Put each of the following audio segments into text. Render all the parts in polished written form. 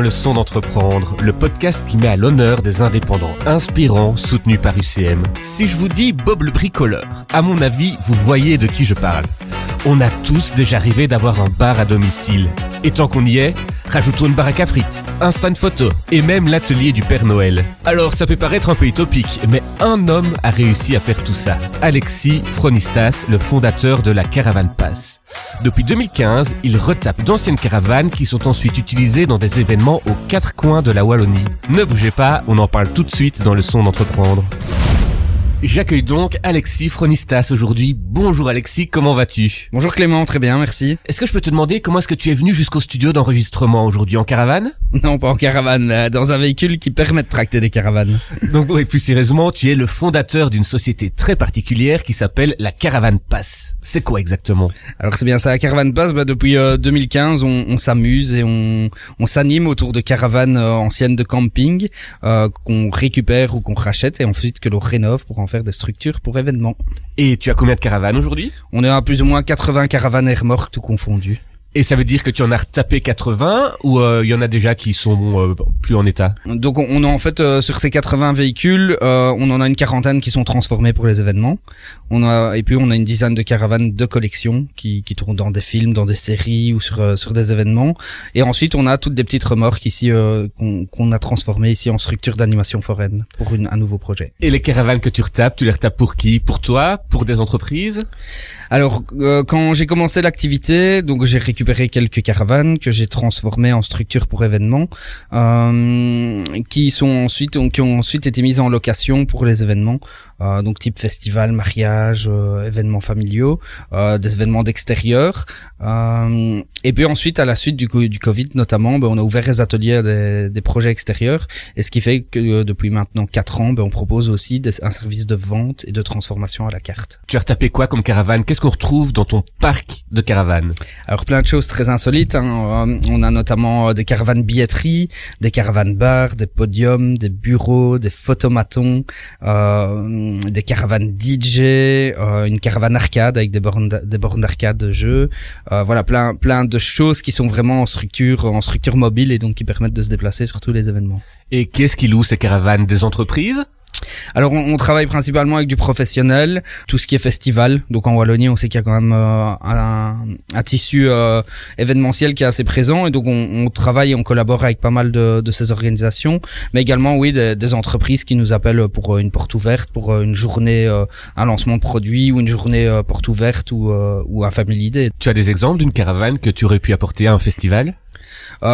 Le Son d'Entreprendre, le podcast qui met à l'honneur des indépendants inspirants soutenus par UCM. Si je vous dis Bob le bricoleur, à mon avis, vous voyez de qui je parle. On a tous déjà rêvé d'avoir un bar à domicile. Et tant qu'on y est, rajoutons une baraque à frites, un stand photo et même l'atelier du Père Noël. Alors ça peut paraître un peu utopique, mais un homme a réussi à faire tout ça. Alexis Phronistas, le fondateur de la Caravan Pass. Depuis 2015, il retape d'anciennes caravanes qui sont ensuite utilisées dans des événements aux quatre coins de la Wallonie. Ne bougez pas, on en parle tout de suite dans Le Son d'Entreprendre. J'accueille donc Alexis Phronistas aujourd'hui. Bonjour Alexis, comment vas-tu ? Bonjour Clément, très bien, merci. Est-ce que je peux te demander comment est-ce que tu es venu jusqu'au studio d'enregistrement aujourd'hui, en caravane ? Non, pas en caravane, dans un véhicule qui permet de tracter des caravanes. Donc oui, plus sérieusement, tu es le fondateur d'une société très particulière qui s'appelle la Caravan Pass. C'est quoi exactement ? Alors c'est bien ça, la Caravan Pass, depuis 2015, on s'amuse et on s'anime autour de caravanes anciennes de camping qu'on récupère ou qu'on rachète et ensuite que l'on rénove pour en faire des structures pour événements. Et tu as combien de caravanes aujourd'hui ? On est à plus ou moins 80 caravanes et remorques tout confondu. Et ça veut dire que tu en as retapé 80 ou il y en a déjà qui sont plus en état ? Donc on a en fait sur ces 80 véhicules, on en a une quarantaine qui sont transformés pour les événements. Et puis on a une dizaine de caravanes de collection qui tournent dans des films, dans des séries ou sur des événements. Et ensuite on a toutes des petites remorques ici qu'on a transformées ici en structure d'animation foraine pour un nouveau projet. Et les caravanes que tu retapes, tu les retapes pour qui ? Pour toi ? Pour des entreprises ? Alors quand j'ai commencé l'activité, donc j'ai récupéré quelques caravanes que j'ai transformées en structures pour événements, qui ont ensuite été mises en location pour les événements, donc type festival, mariage, événements familiaux, des événements d'extérieur. Et puis ensuite, à la suite du Covid notamment, on a ouvert les ateliers à des projets extérieurs, et ce qui fait que depuis maintenant 4 ans, on propose aussi un service de vente et de transformation à la carte. Tu as retapé quoi comme caravane ? Qu'est-ce qu'on retrouve dans ton parc de caravanes ? Alors plein de choses très insolites, hein. On a notamment des caravanes billetterie, des caravanes bars, des podiums, des bureaux, des photomatons, des caravanes DJ, une caravane arcade avec des bornes d'arcade de jeux. Voilà, plein de choses qui sont vraiment en structure mobile et donc qui permettent de se déplacer sur tous les événements. Et qu'est-ce qui loue ces caravanes ? Des entreprises ? Alors on travaille principalement avec du professionnel, tout ce qui est festival. Donc en Wallonie, on sait qu'il y a quand même un tissu événementiel qui est assez présent, et donc on travaille et on collabore avec pas mal de ces organisations, mais également des entreprises qui nous appellent pour une porte ouverte, pour une journée, un lancement de produit ou une journée porte ouverte ou un Family Day. Tu as des exemples d'une caravane que tu aurais pu apporter à un festival ?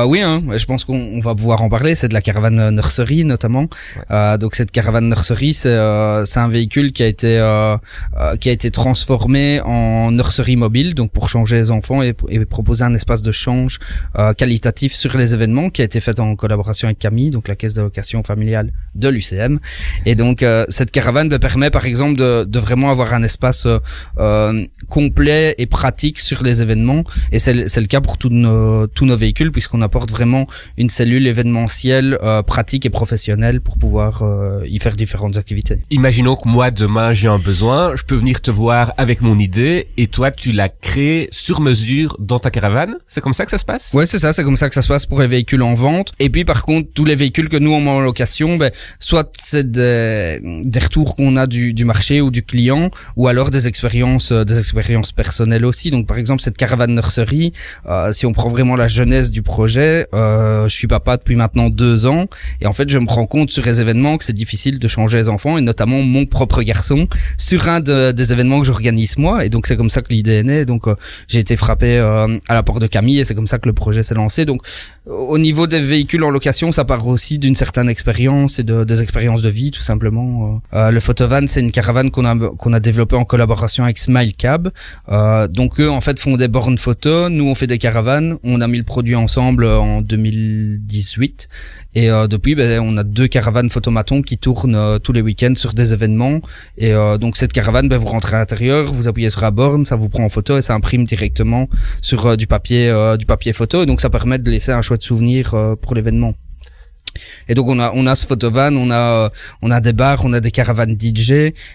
Oui, je pense qu'on va pouvoir en parler. C'est de la caravane nursery notamment. Ouais. Donc cette caravane nursery, c'est un véhicule qui a été transformé en nursery mobile, donc pour changer les enfants et proposer un espace de change qualitatif sur les événements, qui a été fait en collaboration avec Camille, donc la caisse d'allocation familiale de l'UCM. Et donc cette caravane permet par exemple de vraiment avoir un espace complet et pratique sur les événements. Et c'est le cas pour tous nos véhicules, puisqu'on apporte vraiment une cellule événementielle pratique et professionnelle pour pouvoir y faire différentes activités. Imaginons que moi demain j'ai un besoin, je peux venir te voir avec mon idée et toi tu l'as créé sur mesure dans ta caravane. C'est comme ça que ça se passe ? Ouais, c'est ça, c'est comme ça que ça se passe pour les véhicules en vente. Et puis par contre, tous les véhicules que nous on met en location, soit c'est des retours qu'on a du marché ou du client, ou alors des expériences personnelles aussi. Donc par exemple cette caravane nursery, si on prend vraiment la jeunesse du projet, je suis papa depuis maintenant 2 ans, et en fait je me rends compte sur les événements que c'est difficile de changer les enfants, et notamment mon propre garçon sur un des événements que j'organise moi. Et donc c'est comme ça que l'idée est née. Donc j'ai été frappé à la porte de Camille, et c'est comme ça que le projet s'est lancé. Donc au niveau des véhicules en location, ça part aussi d'une certaine expérience et des expériences de vie tout simplement. Le Photovan, c'est une caravane qu'on a développée en collaboration avec Smilecab. Donc eux en fait font des bornes photo, nous on fait des caravanes. On a mis le produit ensemble en 2018, et depuis on a 2 caravanes photomatons qui tournent tous les week-ends sur des événements. Et donc cette caravane, vous rentrez à l'intérieur, vous appuyez sur la borne, ça vous prend en photo et ça imprime directement sur du papier photo, et donc ça permet de laisser un chouette souvenir pour l'événement. Et donc on a ce photovan, on a des bars, on a des caravanes DJ,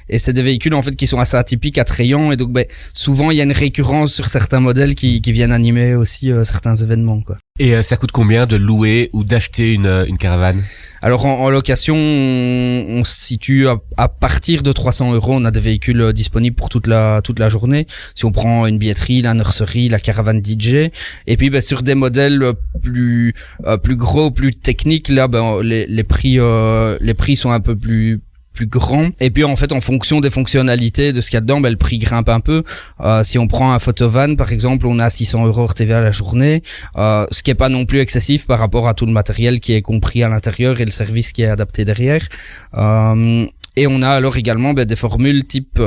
et c'est des véhicules en fait qui sont assez atypiques, attrayants, et donc souvent il y a une récurrence sur certains modèles qui viennent animer aussi certains événements, quoi. Et ça coûte combien de louer ou d'acheter une caravane? Alors en location, on se situe à partir de 300 €. On a des véhicules disponibles pour toute la journée. Si on prend une billetterie, la nurserie, la caravane DJ, et puis sur des modèles plus gros, plus techniques, là les prix sont un peu plus grand. Et puis en fait, en fonction des fonctionnalités de ce qu'il y a dedans, le prix grimpe un peu. Si on prend un photovan par exemple, on a 600 € RTV à la journée, ce qui est pas non plus excessif par rapport à tout le matériel qui est compris à l'intérieur et le service qui est adapté derrière. Et on a alors également des formules type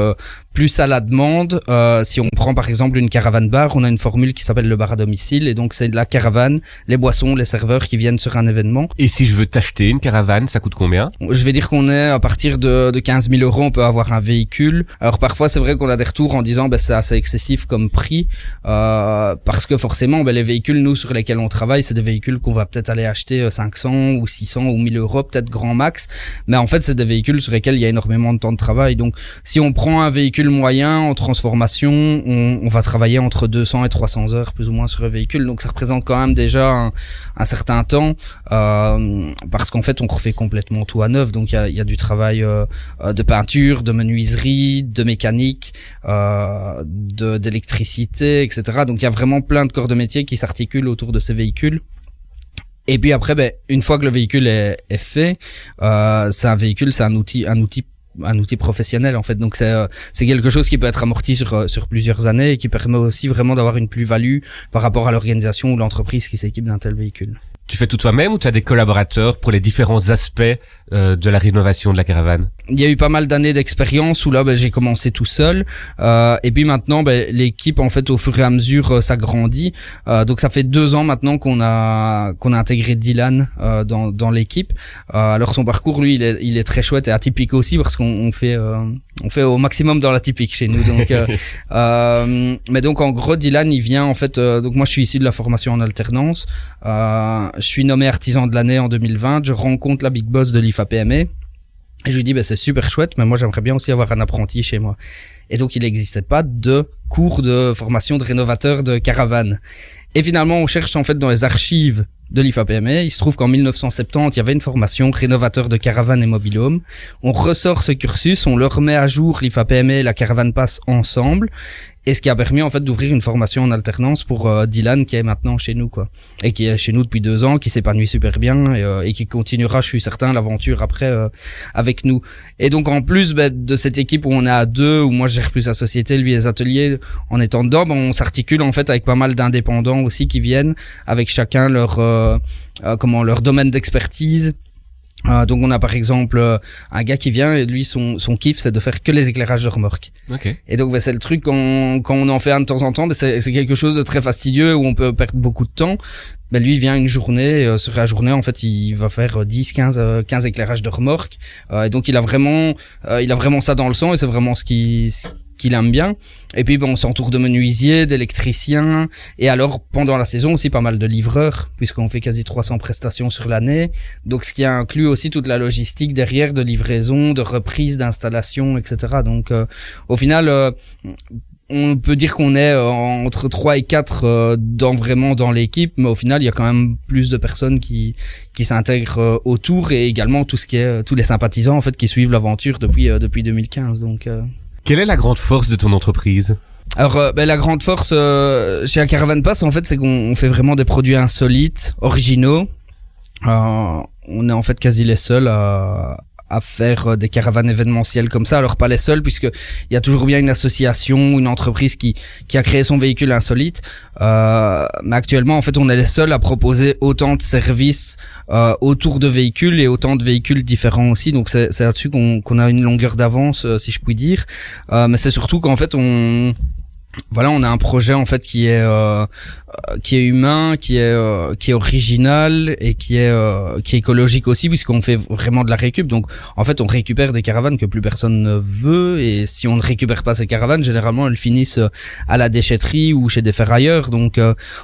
plus à la demande. Si on prend par exemple une caravane bar, on a une formule qui s'appelle le bar à domicile, et donc c'est de la caravane, les boissons, les serveurs qui viennent sur un événement. Et si je veux t'acheter une caravane, ça coûte combien? Je vais dire qu'on est à partir de 15 000 €, on peut avoir un véhicule. Alors parfois c'est vrai qu'on a des retours en disant c'est assez excessif comme prix, parce que forcément les véhicules nous sur lesquels on travaille, c'est des véhicules qu'on va peut-être aller acheter 500 ou 600 ou 1000 € peut-être grand max, mais en fait c'est des véhicules sur lesquels il y a énormément de temps de travail. Donc si on prend un véhicule moyen en transformation, on va travailler entre 200 et 300 heures plus ou moins sur le véhicule, donc ça représente quand même déjà un certain temps, parce qu'en fait on refait complètement tout à neuf. Donc il y a du travail de peinture, de menuiserie, de mécanique, d'électricité, etc. Donc il y a vraiment plein de corps de métier qui s'articulent autour de ces véhicules. Et puis après, une fois que le véhicule est fait, c'est un véhicule, c'est un outil professionnel en fait. Donc c'est quelque chose qui peut être amorti sur plusieurs années et qui permet aussi vraiment d'avoir une plus-value par rapport à l'organisation ou l'entreprise qui s'équipe d'un tel véhicule. Tu fais tout toi-même ou tu as des collaborateurs pour les différents aspects de la rénovation de la caravane? Il y a eu pas mal d'années d'expérience où là j'ai commencé tout seul, et puis maintenant l'équipe en fait au fur et à mesure s'agrandit. Donc ça fait 2 ans maintenant qu'on a intégré Dylan dans l'équipe. Alors son parcours lui il est très chouette et atypique aussi, parce qu'on fait au maximum dans l'atypique chez nous. Donc mais donc en gros Dylan il vient en fait, donc moi je suis issu de la formation en alternance. Je suis nommé artisan de l'année en 2020. Je rencontre la big boss de l'IFA-PME et je lui dis c'est super chouette, mais moi j'aimerais bien aussi avoir un apprenti chez moi. Et donc il n'existait pas de cours de formation de rénovateur de caravane. Et finalement on cherche en fait dans les archives de l'IFA-PME. Il se trouve qu'en 1970 il y avait une formation rénovateur de caravane et mobil-home. On ressort ce cursus, on le remet à jour, l'IFA-PME et la caravane passe ensemble. Et ce qui a permis en fait d'ouvrir une formation en alternance pour Dylan, qui est maintenant chez nous quoi, et qui est chez nous depuis 2 ans, qui s'épanouit super bien et qui continuera, je suis certain, l'aventure après avec nous. Et donc en plus de cette équipe où on est à 2, où moi je gère plus la société, lui les ateliers, en étant dedans, on s'articule en fait avec pas mal d'indépendants aussi qui viennent avec chacun leur domaine d'expertise. Donc on a par exemple un gars qui vient et lui son kiff c'est de faire que les éclairages de remorque. Okay. Et donc c'est le truc quand on en fait un de temps en temps, c'est quelque chose de très fastidieux où on peut perdre beaucoup de temps. Lui il vient une journée, sur la journée en fait il va faire 15 éclairages de remorque, et donc il a vraiment ça dans le sang et c'est vraiment ce qu'il aime bien. Et puis on s'entoure de menuisiers, d'électriciens, et alors pendant la saison aussi pas mal de livreurs, puisqu'on fait quasi 300 prestations sur l'année, donc ce qui inclut aussi toute la logistique derrière de livraison, de reprise, d'installation, etc. Donc au final on peut dire qu'on est entre 3 et 4 dans l'équipe, mais au final il y a quand même plus de personnes qui s'intègrent autour, et également tout ce qui est tous les sympathisants en fait qui suivent l'aventure depuis 2015. Donc quelle est la grande force de ton entreprise? Alors la grande force chez la Caravan Pass en fait c'est qu'on fait vraiment des produits insolites, originaux. On est en fait quasi les seuls à faire des caravanes événementielles comme ça. Alors pas les seuls, puisque il y a toujours bien une association ou une entreprise qui a créé son véhicule insolite, mais actuellement en fait on est les seuls à proposer autant de services autour de véhicules et autant de véhicules différents aussi. Donc c'est là-dessus qu'on a une longueur d'avance, si je puis dire, mais c'est surtout qu'en fait on a un projet en fait qui est humain, qui est original et qui est écologique aussi, puisqu'on fait vraiment de la récup. Donc en fait on récupère des caravanes que plus personne ne veut, et si on ne récupère pas ces caravanes, généralement elles finissent à la déchetterie ou chez des ferrailleurs. Donc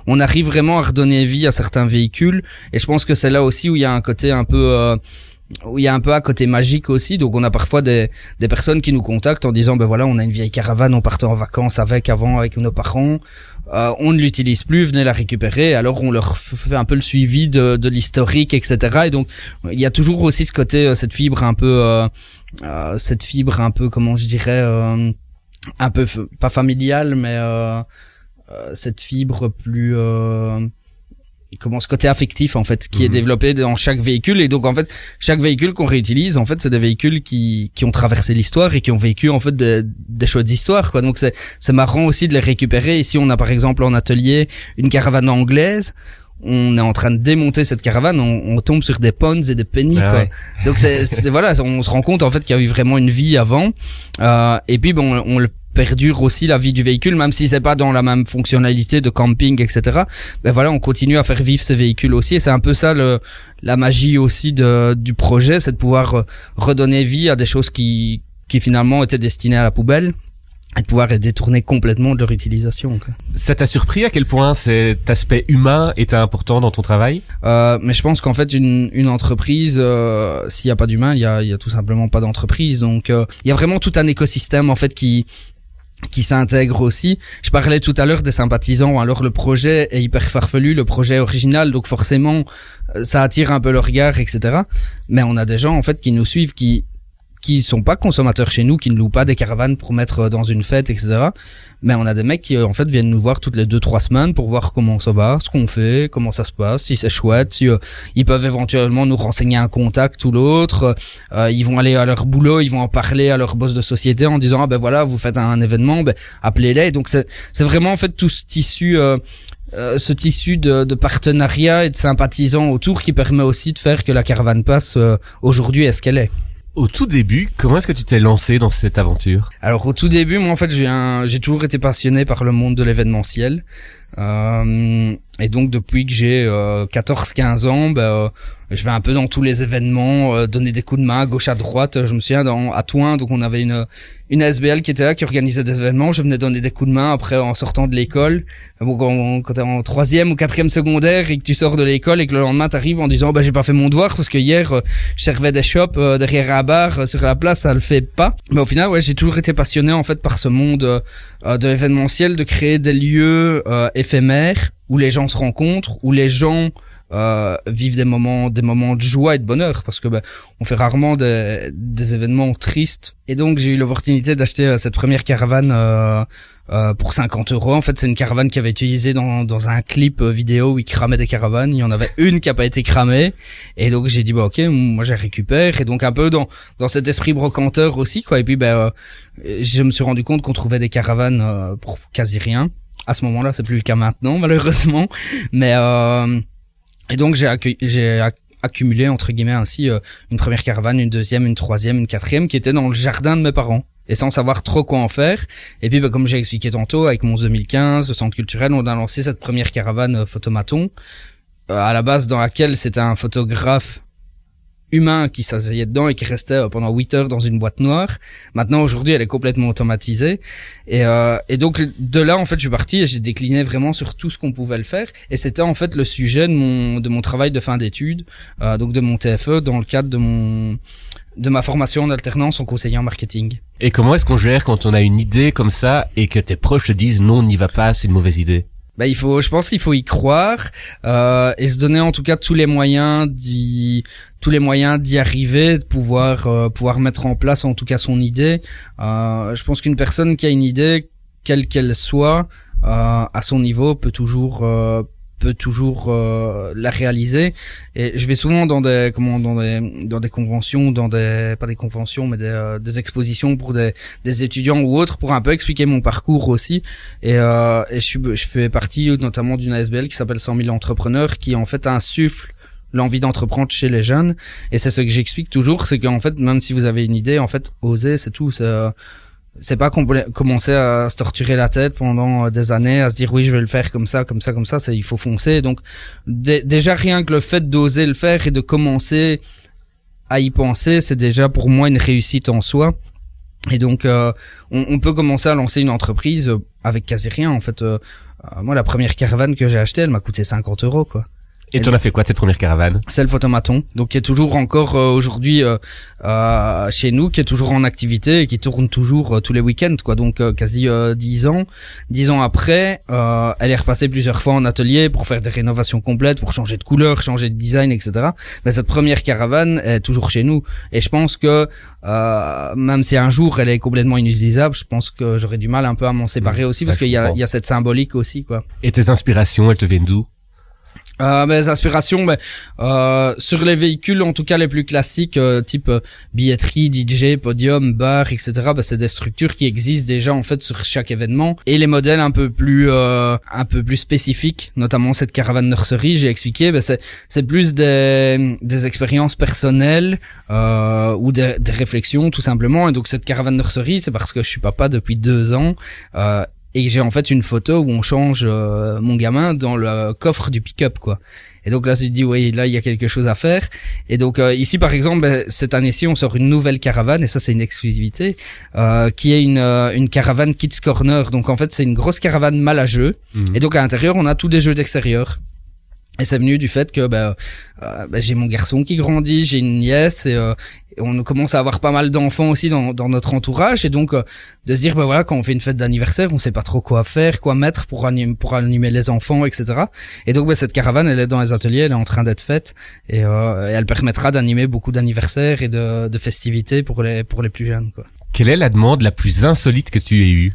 on arrive vraiment à redonner vie à certains véhicules, et je pense que c'est là aussi où il y a un côté un peu où il y a un peu un côté magique aussi. Donc on a parfois des personnes qui nous contactent en disant ben voilà, on a une vieille caravane, on partait en vacances avec nos parents, on ne l'utilise plus, venez la récupérer. Alors on leur fait un peu le suivi de l'historique, etc. Et donc il y a toujours aussi ce côté, cette fibre un peu comment je dirais, un peu pas familiale, mais cette fibre plus ce côté affectif en fait qui est développé dans chaque véhicule. Et donc en fait chaque véhicule qu'on réutilise, en fait c'est des véhicules qui ont traversé l'histoire et qui ont vécu en fait des chouettes histoires, quoi. Donc c'est marrant aussi de les récupérer. Ici on a par exemple en atelier une caravane anglaise. On est en train de démonter cette caravane, on tombe sur des pounds et des pennies, quoi. Ouais. Donc c'est voilà, on se rend compte en fait qu'il y a eu vraiment une vie avant. Et puis bon, on le perdure aussi la vie du véhicule, même si c'est pas dans la même fonctionnalité de camping, etc. Ben voilà, on continue à faire vivre ces véhicules aussi, et c'est un peu ça la magie aussi du projet, c'est de pouvoir redonner vie à des choses qui finalement étaient destinées à la poubelle, et de pouvoir les détourner complètement de leur utilisation, quoi. Ça t'a surpris à quel point cet aspect humain était important dans ton travail? Mais je pense qu'en fait une entreprise, s'il y a pas d'humain, il y a tout simplement pas d'entreprise. Donc il y a vraiment tout un écosystème en fait qui s'intègre aussi. Je parlais tout à l'heure des sympathisants, alors le projet est hyper farfelu, le projet est original, donc forcément ça attire un peu le regard, etc. Mais on a des gens en fait qui nous suivent, qui sont pas consommateurs chez nous, qui ne louent pas des caravanes pour mettre dans une fête, etc. Mais on a des mecs qui en fait viennent nous voir toutes les 2-3 semaines pour voir comment ça va, ce qu'on fait, comment ça se passe, si c'est chouette, si ils peuvent éventuellement nous renseigner un contact ou l'autre. Ils vont aller à leur boulot, ils vont en parler à leur boss de société en disant ah ben voilà, vous faites un événement, ben appelez-les. Donc c'est vraiment en fait tout ce tissu de partenariat et de sympathisants autour qui permet aussi de faire que la caravane passe aujourd'hui est ce qu'elle est. Au tout début, comment est-ce que tu t'es lancé dans cette aventure? Alors au tout début, moi en fait j'ai toujours été passionné par le monde de l'événementiel. Et donc depuis que j'ai 14-15 ans, je vais un peu dans tous les événements, donner des coups de main à gauche à droite. Je me souviens à Thoin, donc on avait une ASBL qui était là, qui organisait des événements. Je venais donner des coups de main après en sortant de l'école. Bon, quand t'es en 3e ou 4e secondaire et que tu sors de l'école et que le lendemain t'arrives en disant j'ai pas fait mon devoir parce que hier je servais des shops derrière un bar sur la place, ça le fait pas. Mais au final j'ai toujours été passionné en fait par ce monde de l'événementiel, de créer des lieux éphémères où les gens se rencontrent, où les gens vivent des moments de joie et de bonheur, parce que on fait rarement des événements tristes. Et donc j'ai eu l'opportunité d'acheter cette première caravane pour 50 €. En fait, c'est une caravane qui avait été utilisée dans un clip vidéo où ils cramaient des caravanes. Il y en avait une qui a pas été cramée, et donc j'ai dit ok, moi je la récupère. Et donc un peu dans cet esprit brocanteur aussi, quoi. Et puis je me suis rendu compte qu'on trouvait des caravanes pour quasi rien. À ce moment-là, c'est plus le cas maintenant, malheureusement. Mais et donc j'ai accumulé entre guillemets ainsi une première caravane, une deuxième, une troisième, une quatrième qui était dans le jardin de mes parents, et sans savoir trop quoi en faire. Et puis comme j'ai expliqué tantôt, avec mon 2015, le centre culturel, on a lancé cette première caravane Photomaton, à la base dans laquelle c'était un photographe humain qui s'asseyait dedans et qui restait pendant 8 heures dans une boîte noire. Maintenant, aujourd'hui, elle est complètement automatisée. Et donc, de là, en fait, je suis parti et j'ai décliné vraiment sur tout ce qu'on pouvait le faire. Et c'était, en fait, le sujet de mon travail de fin d'études, donc de mon TFE, dans le cadre de ma formation en alternance en conseiller en marketing. Et comment est-ce qu'on gère quand on a une idée comme ça et que tes proches te disent non, n'y va pas, c'est une mauvaise idée? Je pense qu'il faut y croire, et se donner en tout cas tous les moyens d'y arriver, de pouvoir mettre en place en tout cas son idée. Je pense qu'une personne qui a une idée, quelle qu'elle soit, à son niveau, peut toujours la réaliser. Et je vais souvent dans des conventions, pas des conventions, mais des expositions pour des étudiants ou autres, pour un peu expliquer mon parcours aussi. Et je fais partie notamment d'une ASBL qui s'appelle 100 000 entrepreneurs, qui en fait insuffle l'envie d'entreprendre chez les jeunes. Et c'est ce que j'explique toujours, c'est qu'en fait, même si vous avez une idée, en fait, osez, c'est tout. C'est pas commencer à se torturer la tête pendant des années, à se dire oui, je vais le faire comme ça, il faut foncer. Donc déjà rien que le fait d'oser le faire et de commencer à y penser, c'est déjà pour moi une réussite en soi. Et donc on peut commencer à lancer une entreprise avec quasi rien en fait. Moi, la première caravane que j'ai achetée, elle m'a coûté 50 €, quoi. Et t'en as fait quoi de cette première caravane? C'est le photomaton, donc qui est toujours encore aujourd'hui chez nous, qui est toujours en activité et qui tourne toujours tous les week-ends, quoi. Donc quasi 10 ans. 10 ans après, elle est repassée plusieurs fois en atelier pour faire des rénovations complètes, pour changer de couleur, changer de design, etc. Mais cette première caravane est toujours chez nous. Et je pense que même si un jour elle est complètement inutilisable, je pense que j'aurais du mal un peu à m'en séparer aussi, parce qu'il y a cette symbolique aussi, quoi. Et tes inspirations, elles te viennent d'où? Mes inspirations, sur les véhicules, en tout cas les plus classiques, type billetterie, DJ, podium, bar, etc. C'est des structures qui existent déjà en fait sur chaque événement. Et les modèles un peu plus spécifiques, notamment cette caravane nursery, j'ai expliqué, c'est plus des expériences personnelles ou des réflexions tout simplement. Et donc cette caravane nursery, c'est parce que je suis papa depuis 2 ans. Et j'ai en fait une photo où on change mon gamin dans le coffre du pick-up, quoi. Et donc là, je me dis, oui, là, il y a quelque chose à faire. Et donc ici, par exemple, cette année-ci, on sort une nouvelle caravane, et ça, c'est une exclusivité, qui est une caravane Kids Corner. Donc en fait, c'est une grosse caravane mal à jeux. Et donc à l'intérieur, on a tous des jeux d'extérieur. Et c'est venu du fait que j'ai mon garçon qui grandit, j'ai une nièce et on commence à avoir pas mal d'enfants aussi dans notre entourage, et donc de se dire voilà, quand on fait une fête d'anniversaire, on sait pas trop quoi faire, quoi mettre pour animer les enfants, etc. Et donc cette caravane, elle est dans les ateliers, elle est en train d'être faite, et elle permettra d'animer beaucoup d'anniversaires et de festivités pour les plus jeunes, quoi. Quelle est la demande la plus insolite que tu aies eue?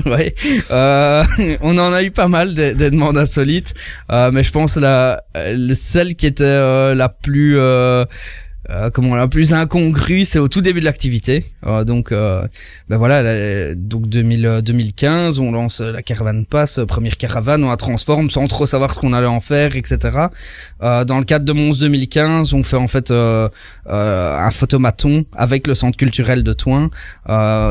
Ouais, on en a eu pas mal des demandes insolites, mais je pense celle qui était la plus incongrue, c'est au tout début de l'activité. Donc 2015, on lance la caravane pass, première caravane, on la transforme sans trop savoir ce qu'on allait en faire, etc. Dans le cadre de Mons 2015, on fait en fait un photomaton avec le centre culturel de Thoin.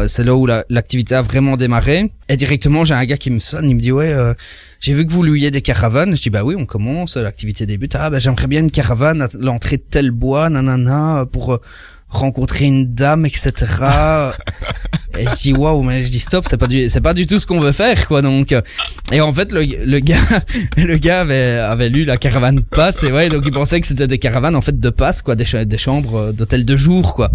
C'est là où l'activité a vraiment démarré. Et directement, j'ai un gars qui me sonne, il me dit j'ai vu que vous louiez des caravanes. Je dis oui, on commence, l'activité débute. J'aimerais bien une caravane à l'entrée de tel bois, nanana, pour rencontrer une dame, etc. Et je dis waouh, mais je dis stop, c'est pas du tout ce qu'on veut faire, quoi. Donc et en fait le gars avait lu la caravane pass, et donc il pensait que c'était des caravanes en fait de passe, quoi, des chambres d'hôtel de jour, quoi.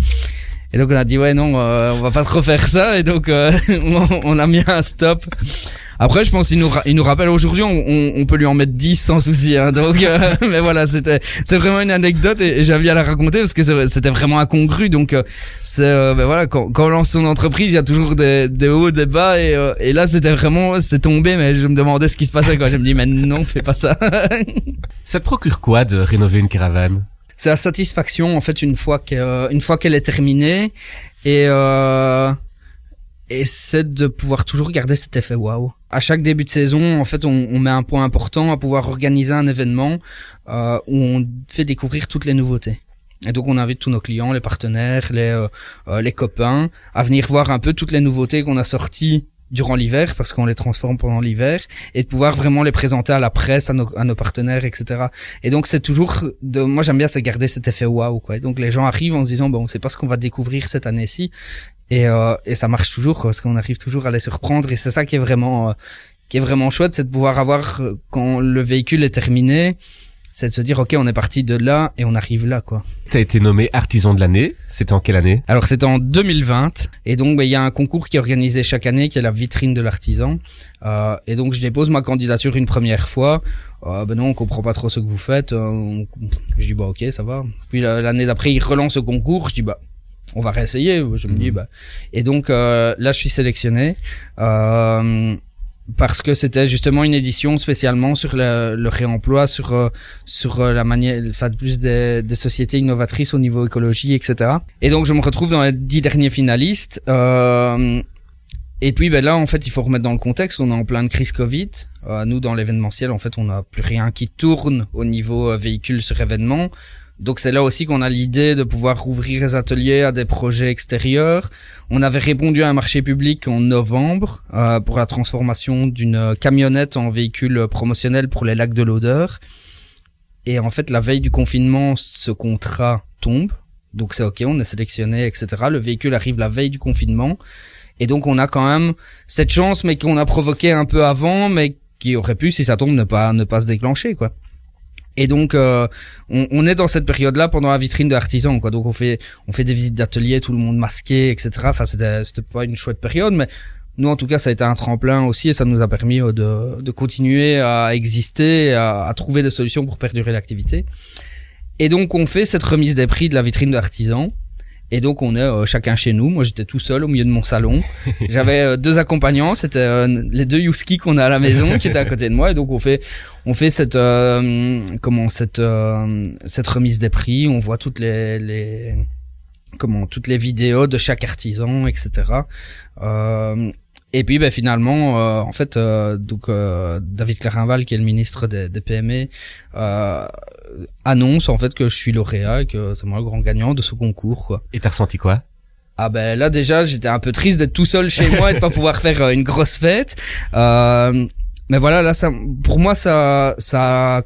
Et donc on a dit non, on va pas trop faire ça, et donc on a mis un stop. Après, je pense qu'il nous rappelle aujourd'hui, on peut lui en mettre 10 sans souci, hein. Donc mais voilà, c'est vraiment une anecdote, et j'ai envie à la raconter parce que c'était vraiment incongru. Donc voilà, quand on lance son entreprise, il y a toujours des hauts, des bas, et là c'est tombé, mais je me demandais ce qui se passait, quoi. Je me dis mais non, fais pas ça. Ça te procure quoi de rénover une caravane? C'est la satisfaction, en fait, une fois qu'elle est terminée, et c'est de pouvoir toujours garder cet effet waouh. À chaque début de saison, en fait, on met un point important à pouvoir organiser un événement où on fait découvrir toutes les nouveautés. Et donc on invite tous nos clients, les partenaires, les copains à venir voir un peu toutes les nouveautés qu'on a sorties durant l'hiver, parce qu'on les transforme pendant l'hiver, et de pouvoir vraiment les présenter à la presse, à nos partenaires, etc. Et donc c'est toujours moi j'aime bien, c'est garder cet effet waouh, quoi. Et donc les gens arrivent en se disant on sait pas ce qu'on va découvrir cette année-ci, et ça marche toujours, quoi, parce qu'on arrive toujours à les surprendre, et c'est ça qui est vraiment chouette, c'est de pouvoir avoir, quand le véhicule est terminé, c'est de se dire ok, on est parti de là et on arrive là, quoi. T'as été nommé artisan de l'année, c'était en quelle année? Alors c'était en 2020, et donc il y a un concours qui est organisé chaque année, qui est la vitrine de l'artisan, et donc je dépose ma candidature une première fois. Non, on comprend pas trop ce que vous faites. Je dis ok, ça va. Puis l'année d'après il relance le concours, je dis on va réessayer. Je me dis et donc là je suis sélectionné parce que c'était justement une édition spécialement sur le réemploi, sur la manière, enfin plus des sociétés innovatrices au niveau écologie, etc. Et donc je me retrouve dans les 10 derniers finalistes. Et puis là en fait il faut remettre dans le contexte, on est en pleine crise Covid. Nous dans l'événementiel en fait on n'a plus rien qui tourne au niveau véhicule sur événement. Donc c'est là aussi qu'on a l'idée de pouvoir rouvrir les ateliers à des projets extérieurs. On avait répondu à un marché public en novembre pour la transformation d'une camionnette en véhicule promotionnel pour les lacs de l'Odeur. Et en fait la veille du confinement, ce contrat tombe. Donc c'est ok, on est sélectionné, etc. Le véhicule arrive la veille du confinement. Et donc on a quand même cette chance, mais qu'on a provoqué un peu avant, mais qui aurait pu, si ça tombe, ne pas se déclencher, quoi. Et donc on est dans cette période-là pendant la vitrine de l'artisan, quoi. Donc on fait des visites d'ateliers, tout le monde masqué, etc. Enfin c'était pas une chouette période, mais nous en tout cas ça a été un tremplin aussi et ça nous a permis de continuer à exister, à trouver des solutions pour perdurer l'activité. Et donc on fait cette remise des prix de la vitrine de l'artisan. Et donc on est chacun chez nous. Moi j'étais tout seul au milieu de mon salon. J'avais 2 accompagnants, c'était les 2 Youski qu'on a à la maison qui étaient à côté de moi. Et donc on fait cette cette remise des prix. On voit toutes les vidéos de chaque artisan, etc. Et puis finalement en fait David Clarinval qui est le ministre des PME annonce en fait que je suis lauréat et que c'est moi le grand gagnant de ce concours, quoi. Et t'as ressenti quoi? Ah ben là déjà j'étais un peu triste d'être tout seul chez moi et de pas pouvoir faire une grosse fête. Mais voilà, là ça pour moi ça a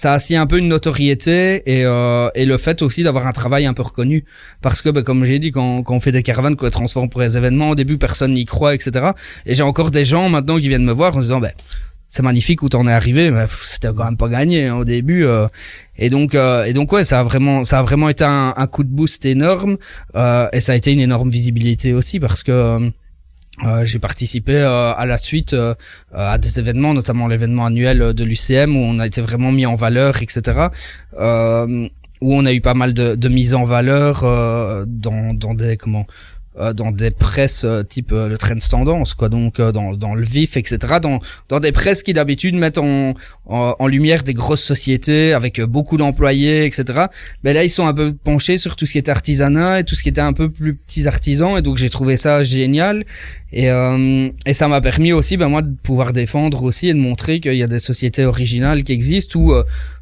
assis un peu une notoriété et le fait aussi d'avoir un travail un peu reconnu, parce que comme j'ai dit, quand on fait des caravanes qu'on les transforme pour les événements, au début personne n'y croit, etc. Et j'ai encore des gens maintenant qui viennent me voir en disant c'est magnifique où t'en es arrivé, mais c'était quand même pas gagné au début. Et donc ouais, ça a vraiment été un coup de boost énorme, et ça a été une énorme visibilité aussi parce que j'ai participé à la suite à des événements, notamment l'événement annuel de l'UCM où on a été vraiment mis en valeur, etc. Où on a eu pas mal de mise en valeur dans des presses type le Trends Tendance, quoi. Donc dans le Vif, etc. Dans des presses qui d'habitude mettent en lumière des grosses sociétés avec beaucoup d'employés, etc. Mais là ils sont un peu penchés sur tout ce qui était artisanat et tout ce qui était un peu plus petits artisans, et donc j'ai trouvé ça génial. Et ça m'a permis aussi moi de pouvoir défendre aussi et de montrer qu'il y a des sociétés originales qui existent où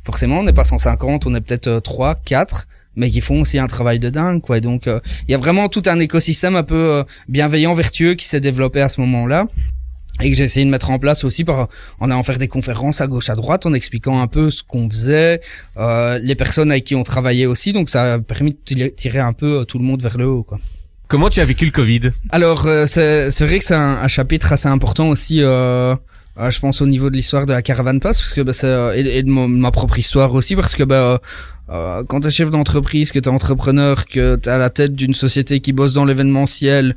forcément on n'est pas 150, on est peut-être 3, 4, mais qui font aussi un travail de dingue, quoi. Et donc il y a vraiment tout un écosystème un peu bienveillant, vertueux qui s'est développé à ce moment-là, et que j'ai essayé de mettre en place aussi en allant faire des conférences à gauche à droite, en expliquant un peu ce qu'on faisait, les personnes avec qui on travaillait aussi. Donc ça a permis de tirer un peu tout le monde vers le haut, quoi. Comment tu as vécu le Covid? Alors c'est vrai que c'est un chapitre assez important aussi, je pense, au niveau de l'histoire de la Caravan Pass, parce que et de ma propre histoire aussi, parce que quand t'es chef d'entreprise, que t'es entrepreneur, que t'es à la tête d'une société qui bosse dans l'événementiel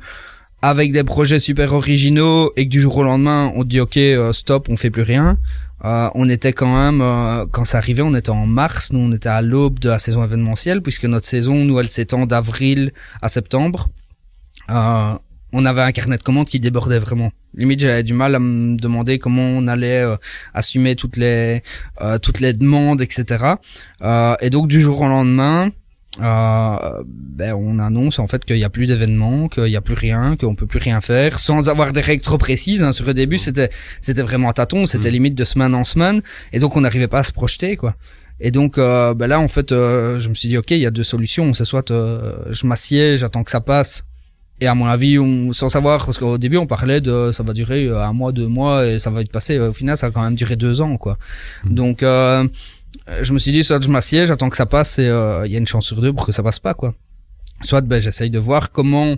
avec des projets super originaux, et que du jour au lendemain on te dit ok, stop, on fait plus rien. On était quand même, quand ça arrivait, on était en mars, nous on était à l'aube de la saison événementielle, puisque notre saison, nous, elle s'étend d'avril à septembre. On avait un carnet de commandes qui débordait vraiment. Limite, j'avais du mal à me demander comment on allait assumer toutes les demandes, etc. Et donc du jour au lendemain, on annonce en fait qu'il y a plus d'événements, qu'il y a plus rien, qu'on peut plus rien faire, sans avoir des règles trop précises. Hein. Sur le début, c'était vraiment à tâtons, c'était limite de semaine en semaine, et donc on n'arrivait pas à se projeter, quoi. Et donc là, en fait, je me suis dit ok, il y a 2 solutions. C'est soit je m'assieds, j'attends que ça passe. Et à mon avis, sans savoir, parce qu'au début on parlait de ça va durer 1 mois, 2 mois et ça va être passé. Au final, ça a quand même duré 2 ans, quoi. Donc je me suis dit soit je m'assieds, j'attends que ça passe, et il y a une chance sur 2 pour que ça passe pas, quoi. Soit j'essaye de voir comment,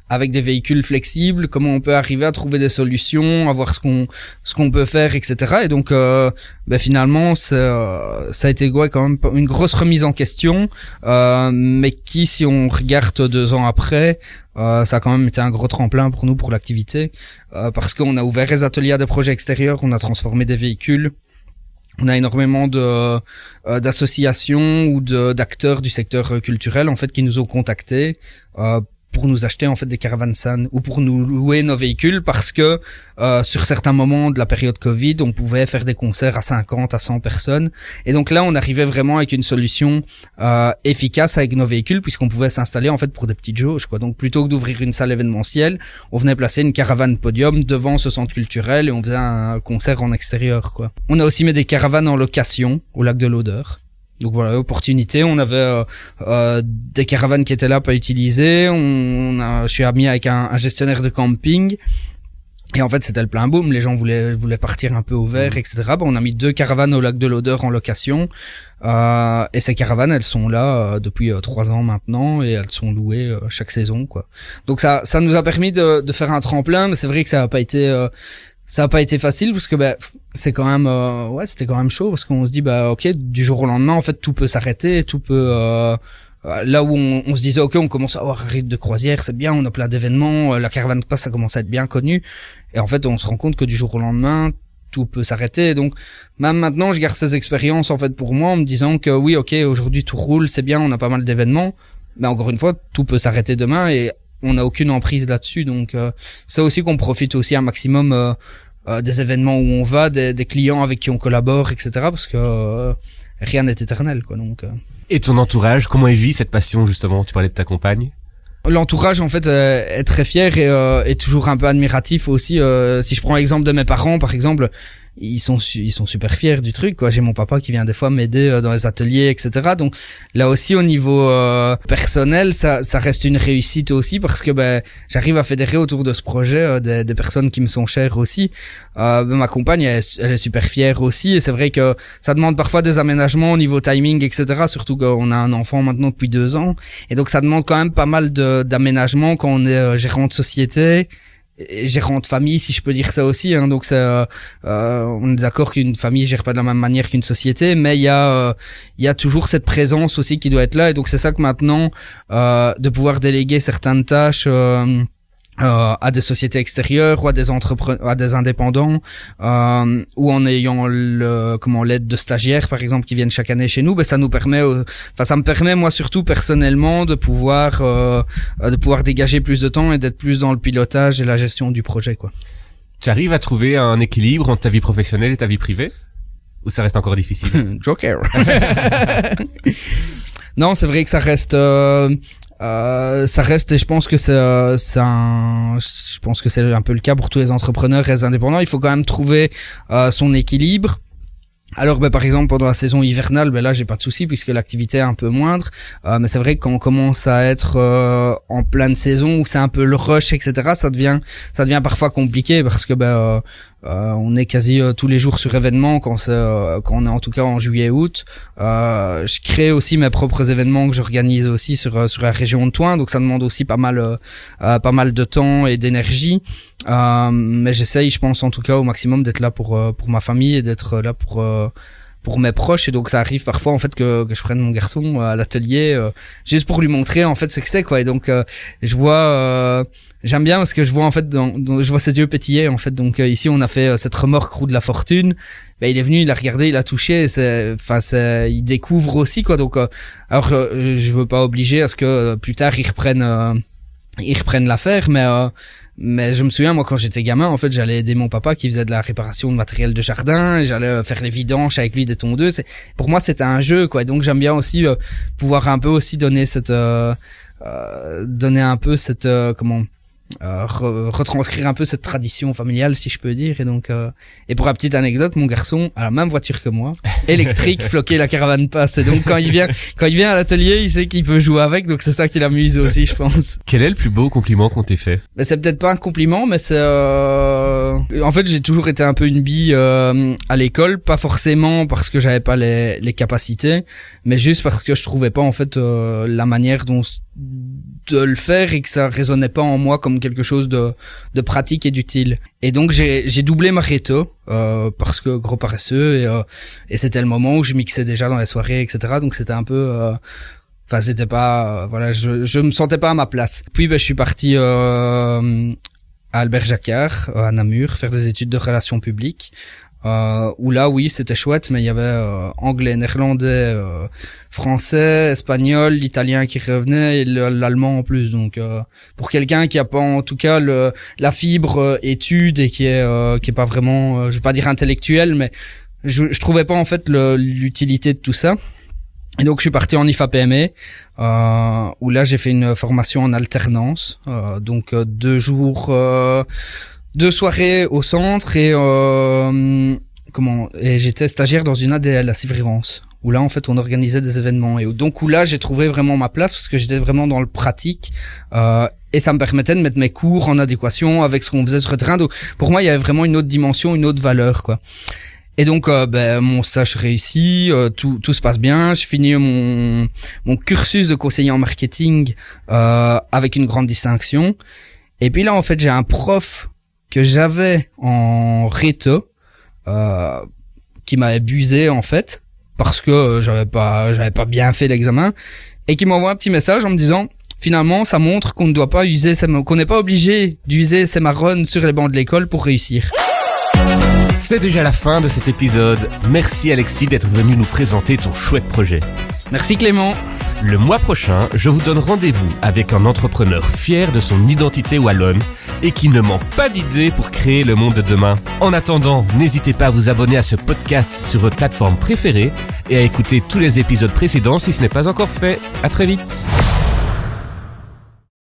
avec des véhicules flexibles, comment on peut arriver à trouver des solutions, à voir ce qu'on peut faire, etc. Et donc finalement ça a été quand même une grosse remise en question, mais qui, si on regarde 2 ans après, ça a quand même été un gros tremplin pour nous, pour l'activité, parce qu'on a ouvert les ateliers à des projets extérieurs, on a transformé des véhicules. On a énormément d'associations ou d'acteurs du secteur culturel en fait qui nous ont contactés pour nous acheter en fait des caravansans ou pour nous louer nos véhicules, parce que sur certains moments de la période Covid, on pouvait faire des concerts à 50, à 100 personnes. Et donc là, on arrivait vraiment avec une solution efficace avec nos véhicules, puisqu'on pouvait s'installer en fait pour des petites jauges, quoi. Donc plutôt que d'ouvrir une salle événementielle, on venait placer une caravane podium devant ce centre culturel et on faisait un concert en extérieur, quoi. On a aussi mis des caravanes en location au lac de l'Odeur. Donc voilà, opportunité. On avait des caravanes qui étaient là, pas utilisées. Je suis ami avec un gestionnaire de camping. Et en fait, c'était le plein boom. Les gens voulaient partir un peu au vert, etc. On a mis 2 caravanes au lac de l'Odeur en location. Et ces caravanes, elles sont là depuis 3 ans maintenant, et elles sont louées chaque saison, quoi. Donc ça nous a permis de faire un tremplin, mais c'est vrai que ça a pas été Ça a pas été facile parce que c'est quand même c'était quand même chaud parce qu'on se dit ok, du jour au lendemain en fait tout peut s'arrêter, tout peut là où on se disait ok, on commence à avoir un rythme de croisière, c'est bien, on a plein d'événements, la caravane de place ça commence à être bien connu, et en fait on se rend compte que du jour au lendemain tout peut s'arrêter. Donc même maintenant je garde ces expériences en fait pour moi en me disant que oui, ok, aujourd'hui tout roule, c'est bien, on a pas mal d'événements, mais encore une fois tout peut s'arrêter demain et on n'a aucune emprise là-dessus. Donc c'est aussi qu'on profite aussi un maximum des événements où on va, des clients avec qui on collabore, etc. parce que rien n'est éternel, quoi. Donc Et ton entourage, comment il vit cette passion justement? Tu parlais de ta compagne. L'entourage en fait est très fier et est toujours un peu admiratif aussi. Si je prends l'exemple de mes parents par exemple, ils sont super fiers du truc, quoi. J'ai mon papa qui vient des fois m'aider dans les ateliers, etc. Donc là aussi au niveau personnel ça reste une réussite aussi parce que j'arrive à fédérer autour de ce projet des personnes qui me sont chères aussi. Ma compagne elle est super fière aussi, et c'est vrai que ça demande parfois des aménagements au niveau timing, etc. Surtout qu'on a un enfant maintenant depuis 2 ans, et donc ça demande quand même pas mal d'aménagements quand on est gérant de société, gérant de famille, si je peux dire ça aussi, hein. Donc on est d'accord qu'une famille gère pas de la même manière qu'une société, mais il y a toujours cette présence aussi qui doit être là, et donc c'est ça que maintenant de pouvoir déléguer certaines tâches à des sociétés extérieures ou à des entrepreneurs, à des indépendants, ou en ayant l'aide de stagiaires par exemple qui viennent chaque année chez nous, ça nous permet, ça me permet moi surtout personnellement de pouvoir dégager plus de temps et d'être plus dans le pilotage et la gestion du projet, quoi. Tu arrives à trouver un équilibre entre ta vie professionnelle et ta vie privée, ou ça reste encore difficile? Joker. Non, c'est vrai que ça reste, et je pense que c'est un peu le cas pour tous les entrepreneurs et les indépendants. Il faut quand même trouver son équilibre. Alors par exemple pendant la saison hivernale, là j'ai pas de souci puisque l'activité est un peu moindre, mais c'est vrai que quand on commence à être en pleine saison où c'est un peu le rush, etc., ça devient parfois compliqué parce que on est quasi tous les jours sur événements quand on est en tout cas en juillet-août. Je crée aussi mes propres événements que j'organise aussi sur la région de Thoin, donc ça demande aussi pas mal de temps et d'énergie. Mais j'essaye, je pense en tout cas au maximum d'être là pour ma famille et d'être là pour mes proches, et donc ça arrive parfois en fait que je prenne mon garçon à l'atelier juste pour lui montrer en fait ce que c'est, quoi. Et donc je vois j'aime bien parce que je vois en fait je vois ses yeux pétiller en fait. Donc ici on a fait cette remorque roue de la fortune. Il est venu, il a regardé, il a touché, il découvre aussi, quoi. Donc alors je veux pas obliger à ce que plus tard ils reprennent l'affaire, mais je me souviens, moi, quand j'étais gamin, en fait, j'allais aider mon papa qui faisait de la réparation de matériel de jardin, j'allais faire les vidanges avec lui des tondeuses. Pour moi, c'était un jeu, quoi. Donc, j'aime bien aussi pouvoir un peu aussi donner retranscrire un peu cette tradition familiale, si je peux dire. Et donc et pour la petite anecdote, mon garçon a la même voiture que moi, électrique, floquée, la caravane passe, et donc quand il vient à l'atelier, il sait qu'il peut jouer avec, donc c'est ça qui l'amuse aussi, je pense. Quel est le plus beau compliment qu'on t'ait fait? C'est peut-être pas un compliment, mais c'est en fait j'ai toujours été un peu une bille à l'école, pas forcément parce que j'avais pas les capacités, mais juste parce que je trouvais pas en fait la manière de le faire, et que ça résonnait pas en moi comme quelque chose de pratique et d'utile. Et donc j'ai doublé ma réto parce que gros paresseux, et c'était le moment où je mixais déjà dans les soirées, etc. Donc c'était un peu c'était pas je me sentais pas à ma place. Puis je suis parti à Albert Jacquard à Namur faire des études de relations publiques. Où là oui c'était chouette, mais il y avait anglais, néerlandais, français, espagnol, l'italien qui revenait et l'allemand en plus. Donc pour quelqu'un qui a pas en tout cas la fibre étude et qui est pas vraiment je vais pas dire intellectuel, mais je trouvais pas en fait l'utilité de tout ça. Et donc je suis parti en IFA-PME où là j'ai fait une formation en alternance, donc 2 jours 2 soirées au centre, et j'étais stagiaire dans une ADL à Sévrance, où là en fait on organisait des événements, et donc où là j'ai trouvé vraiment ma place parce que j'étais vraiment dans le pratique, et ça me permettait de mettre mes cours en adéquation avec ce qu'on faisait sur le terrain. Donc pour moi il y avait vraiment une autre dimension, une autre valeur, quoi. Et donc mon stage réussit, tout se passe bien, je finis mon cursus de conseiller en marketing avec une grande distinction. Et puis là en fait j'ai un prof que j'avais en réto, qui m'avait busé en fait, parce que j'avais pas bien fait l'examen, et qui m'envoie un petit message en me disant finalement ça montre qu'on ne doit pas user qu'on n'est pas obligé d'user ses marronnes sur les bancs de l'école pour réussir. C'est déjà la fin de cet épisode. Merci Alexis d'être venu nous présenter ton chouette projet. Merci Clément. Le mois prochain, je vous donne rendez-vous avec un entrepreneur fier de son identité wallonne et qui ne manque pas d'idées pour créer le monde de demain. En attendant, n'hésitez pas à vous abonner à ce podcast sur votre plateforme préférée et à écouter tous les épisodes précédents si ce n'est pas encore fait. À très vite.